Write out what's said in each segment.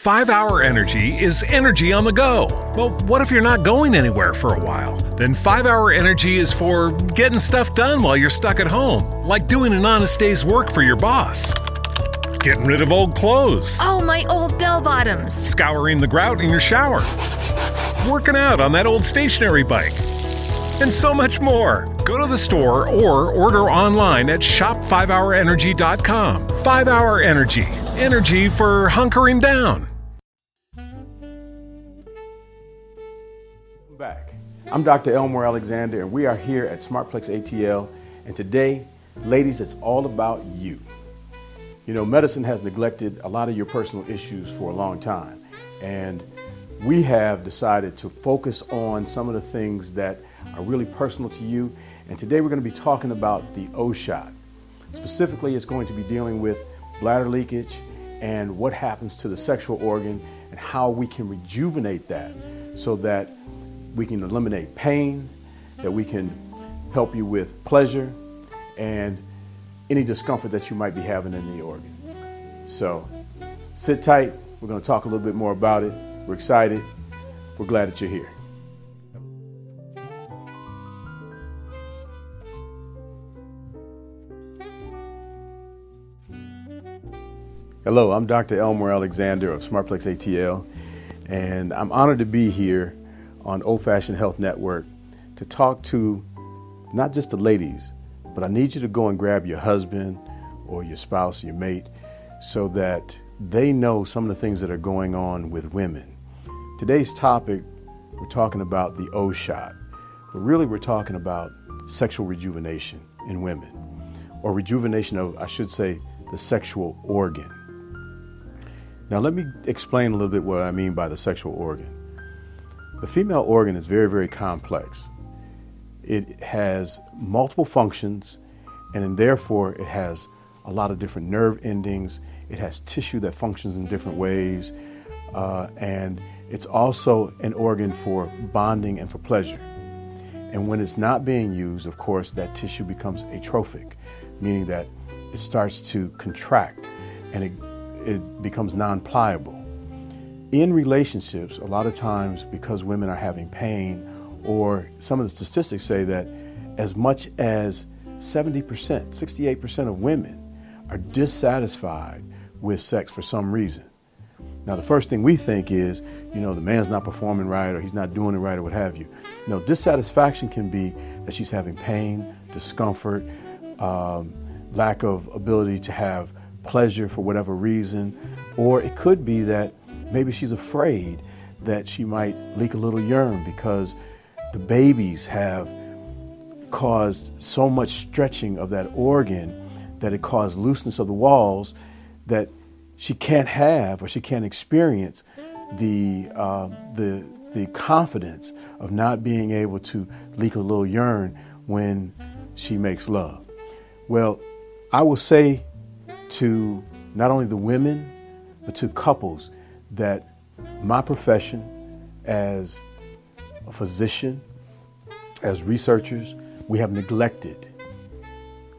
5-Hour Energy is energy on the go. Well, what if you're not going anywhere for a while? Then 5-Hour Energy is for getting stuff done while you're stuck at home, like doing an honest day's work for your boss. Getting rid of old clothes. Oh, my old bell-bottoms. Scouring the grout in your shower. Working out on that old stationary bike. And so much more. Go to the store or order online at shop5hourenergy.com. 5-Hour Energy. Energy for hunkering down. Back. I'm Dr. Elmore Alexander, and we are here at SmartPlex ATL. And today, ladies, it's all about you. You know, medicine has neglected a lot of your personal issues for a long time. And we have decided to focus on some of the things that are really personal to you. And today we're going to be talking about the O shot. Specifically, it's going to be dealing with bladder leakage and what happens to the sexual organ and how we can rejuvenate that so that we can eliminate pain, that we can help you with pleasure and any discomfort that you might be having in the organ. So sit tight. We're going to talk a little bit more about it. We're excited. We're glad that you're here. Hello, I'm Dr. Elmore Alexander of SmartPlex ATL, and I'm honored to be here on Old Fashioned Health Network to talk to not just the ladies, but I need you to go and grab your husband or your spouse, your mate, so that they know some of the things that are going on with women. Today's topic, we're talking about the O shot, but really we're talking about sexual rejuvenation in women, or rejuvenation of, I should say, the sexual organ. Now let me explain a little bit what I mean by the sexual organ. The female organ is very, very complex. It has multiple functions, and therefore it has a lot of different nerve endings. It has tissue that functions in different ways, and it's also an organ for bonding and for pleasure. And when it's not being used, of course, that tissue becomes atrophic, meaning that it starts to contract and it becomes non-pliable. In relationships, a lot of times because women are having pain, or some of the statistics say that as much as 70%, 68% of women are dissatisfied with sex for some reason. Now, the first thing we think is, the man's not performing right, or he's not doing it right, or what have you. No, dissatisfaction can be that she's having pain, discomfort, lack of ability to have pleasure for whatever reason, or it could be that maybe she's afraid that she might leak a little urine because the babies have caused so much stretching of that organ that it caused looseness of the walls that she can't have or she can't experience the confidence of not being able to leak a little urine when she makes love. Well, I will say to not only the women, but to couples that my profession as a physician, as researchers, we have neglected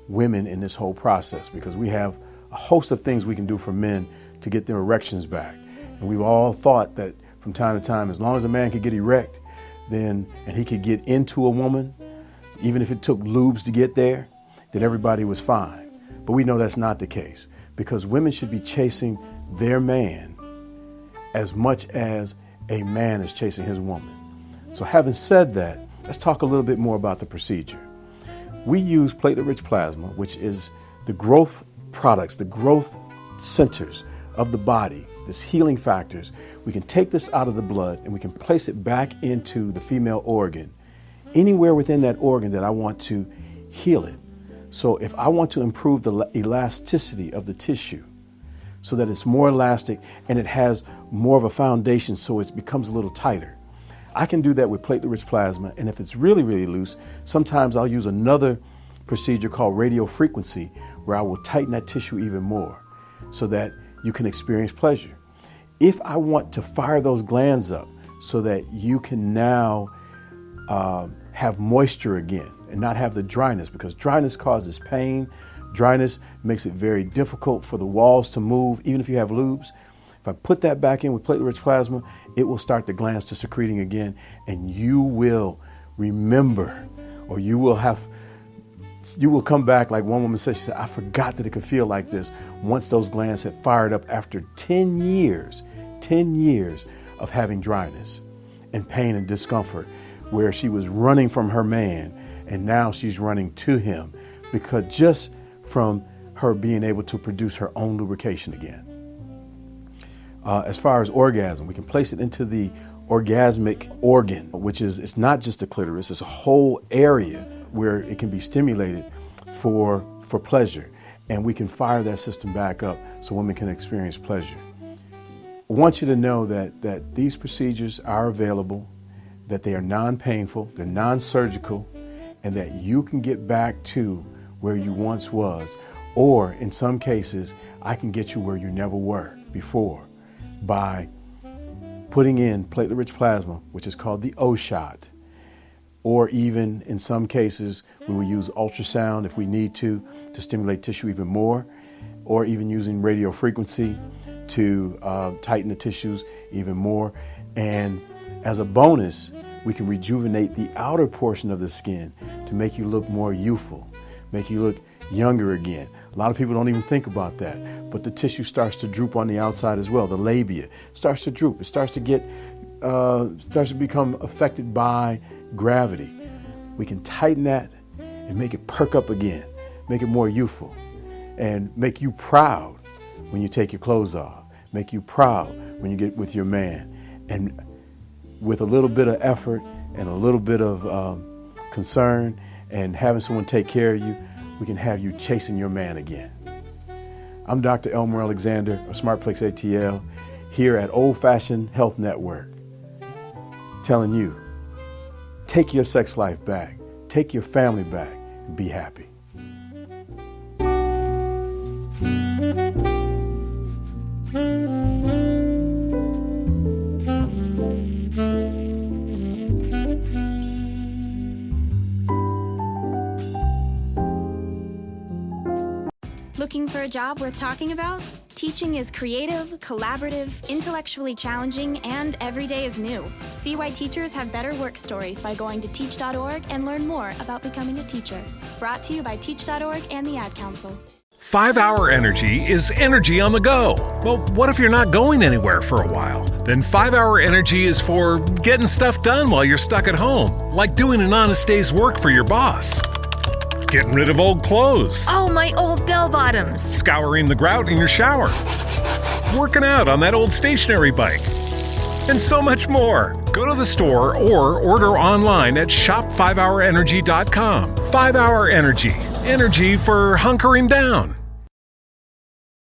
women in this whole process because we have a host of things we can do for men to get their erections back. And we've all thought that from time to time, as long as a man could get erect, and he could get into a woman, even if it took lubes to get there, that everybody was fine. But we know that's not the case, because women should be chasing their man as much as a man is chasing his woman. So having said that, let's talk a little bit more about the procedure. We use platelet-rich plasma, which is the growth products, the growth centers of the body, this healing factors. We can take this out of the blood and we can place it back into the female organ, anywhere within that organ that I want to heal it. So if I want to improve the elasticity of the tissue so that it's more elastic and it has more of a foundation so it becomes a little tighter, I can do that with platelet-rich plasma. And if it's really, really loose, sometimes I'll use another procedure called radiofrequency, where I will tighten that tissue even more so that you can experience pleasure. If I want to fire those glands up so that you can now have moisture again and not have the dryness, because dryness causes pain. Dryness makes it very difficult for the walls to move, even if you have lubes. If I put that back in with platelet-rich plasma, it will start the glands to secreting again, and you will remember, or you will come back like one woman said. She said, I forgot that it could feel like this once those glands had fired up after 10 years of having dryness and pain and discomfort, where she was running from her man and now she's running to him, because just from her being able to produce her own lubrication again. As far as orgasm, we can place it into the orgasmic organ, which is, it's not just the clitoris, it's a whole area where it can be stimulated for pleasure. And we can fire that system back up so women can experience pleasure. I want you to know that these procedures are available, that they are non-painful, they're non-surgical, and that you can get back to where you once was, or in some cases, I can get you where you never were before by putting in platelet-rich plasma, which is called the O shot, or even in some cases, we will use ultrasound if we need to stimulate tissue even more, or even using radio frequency to tighten the tissues even more. And as a bonus, we can rejuvenate the outer portion of the skin to make you look more youthful, make you look younger again. A lot of people don't even think about that, but the tissue starts to droop on the outside as well. The labia starts to droop. It starts to become affected by gravity. We can tighten that and make it perk up again, make it more youthful, and make you proud when you take your clothes off, make you proud when you get with your man. And with a little bit of effort and a little bit of concern and having someone take care of you, we can have you chasing your man again. I'm Dr. Elmer Alexander of SmartPlex ATL here at Old Fashioned Health Network, telling you, take your sex life back, take your family back, and be happy. Looking for a job worth talking about? Teaching is creative, collaborative, intellectually challenging, and every day is new. See why teachers have better work stories by going to teach.org and learn more about becoming a teacher. Brought to you by teach.org and the Ad Council. 5 Hour Energy is energy on the go. Well, what if you're not going anywhere for a while? Then 5 Hour Energy is for getting stuff done while you're stuck at home, like doing an honest day's work for your boss. Getting rid of old clothes. Oh, my old bell bottoms. Scouring the grout in your shower. Working out on that old stationary bike. And so much more. Go to the store or order online at shop5hourenergy.com. 5 Hour Energy. Energy for hunkering down.